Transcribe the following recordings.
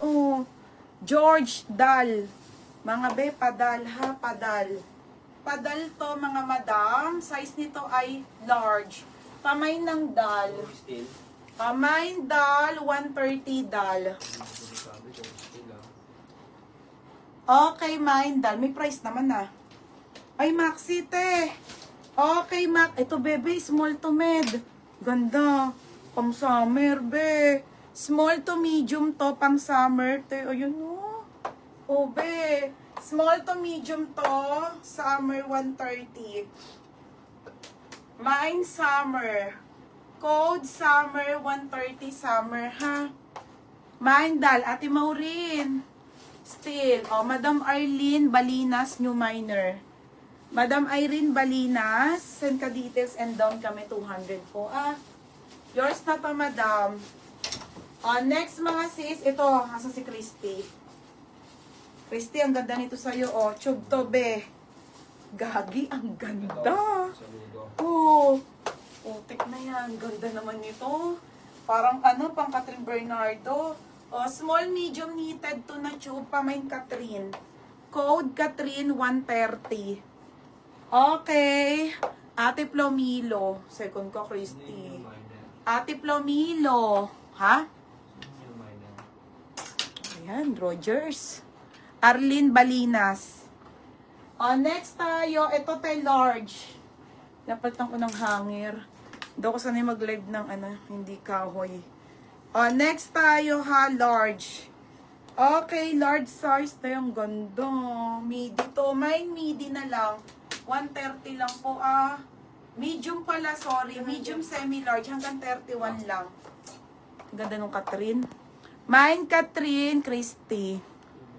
Oh, George Dal. Mga be, padal ha, padal. Padal to mga madam. Size nito ay large. Pamay ng dal. Pamay dal, 130 dal. Okay, mine dal. May price naman ah. Ay, Maxi te. Okay, Max. Ito, bebe, small to med. Ganda. Pang summer, be. Small to medium to, pang summer, te. Ayun, oh. Oh, be. Small to medium to, summer 130. Mine summer. Code summer 130 summer, ha? Mine dal, Ate Maureen. Still, oh, Madam Arlene Balinas, new minor. Madam Irene Balinas, send ka details and down kami 200 po. Ah, yours na to, madam. Next mga sis, ito, asa si Christy. Christy, ang ganda nito sa'yo, oh. Tube to, be. Gagi, ang ganda. Oh, putik na yan. Ganda naman nito. Parang ano, pang Catherine Bernardo. Oh, small, medium, knitted to na tube, pamain Catherine. Code Catherine 130. Okay. Ate Plomilo. Second ko, Christy. Ate Plomilo. Ha? Ayan, Rogers. Arlene Balinas. Next tayo. Ito tayo large. Napalitan ko ng hanger. Doon ko sanay mag-live ng ano, hindi kahoy. Next tayo ha, large. Okay, large size tayo. Ang ganda. Midi to. Mine midi na lang. 130 lang po ah. Medium pala, sorry. Medium semi-large. Hanggang 31 lang. Ganda nung Catherine. Mine Catherine Christy.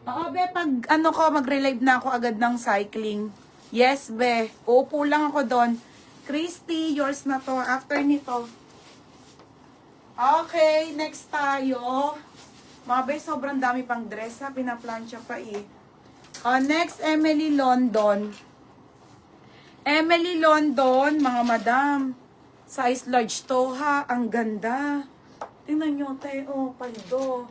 Oo, be, pag ano ko, mag-relive na ako agad ng cycling. Yes, be. Uupo lang ako doon. Christy, yours na to. After nito. Okay, next tayo. Mga be, sobrang dami pang dress ha. Pinaplansya pa eh. Next, Emily London. Emily London, mga madam. Size large to ha. Ang ganda. Tingnan nyo, tayo. Oh, paldo.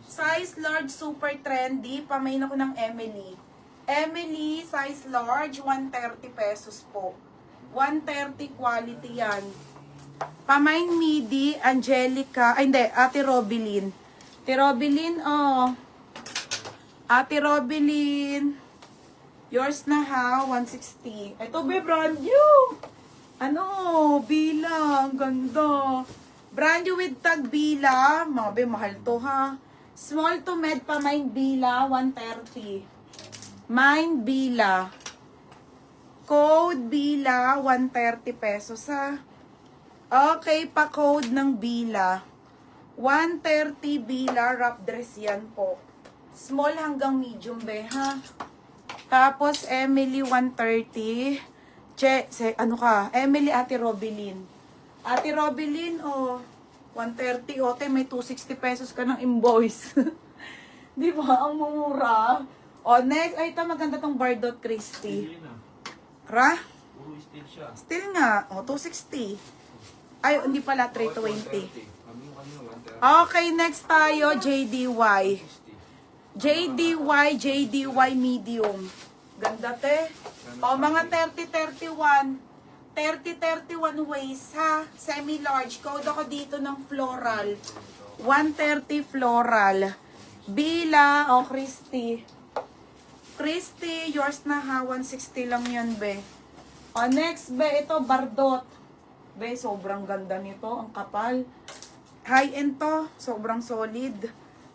Size large, super trendy. Pamain ako ng Emily. Emily, size large, 130 pesos po. 130 quality yan. Pamain midi, Angelica. Ay, hindi. Ate Robilin. Ate Robilin, oh. Ate Robilin. Yours na ha, 160. Ito, be, brand new. Ano, Bila. Ang ganda. Brand new with tag Bila. Mga be, mahal to ha. Small to med pa, mine Bila, 130. Mine Bila. Code Bila, 130 pesos ha. Okay, pa code ng Bila. 130 Bila, wrap dress yan po. Small hanggang medium be ha. Tapos Emily, 130. Ano ka? Emily, Ate Robilin. Ate Robilin, oh. 130, ote, may 260 pesos ka ng invoice. Di ba? Ang mumura. Next, ay, ito maganda tong Bardot Christie. Ra? Puro steel siya. Steel nga. 260. Ay, hindi pala, 320. Okay, next tayo, JDY. JDY medium. Ganda, te. Mga 30-31. 30-31 waist ha. Semi-large. Code ako dito ng floral. 130 floral. Bila. Christy. Christy, yours na ha. 160 lang yan, be. Next, be. Ito, Bardot. Be, sobrang ganda nito. Ang kapal. High-end to. Sobrang solid.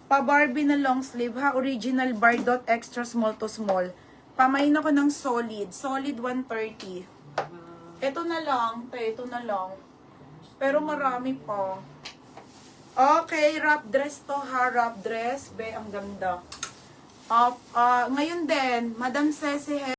Pa-Barbie na long sleeve ha. Original Bardot. Extra small to small. Pamain ako ng solid. Solid 130. Ito na lang, ito na lang. Pero marami pa. Okay, wrap dress to ha, wrap dress. Be, ang ganda. Ngayon din, Madam Ceci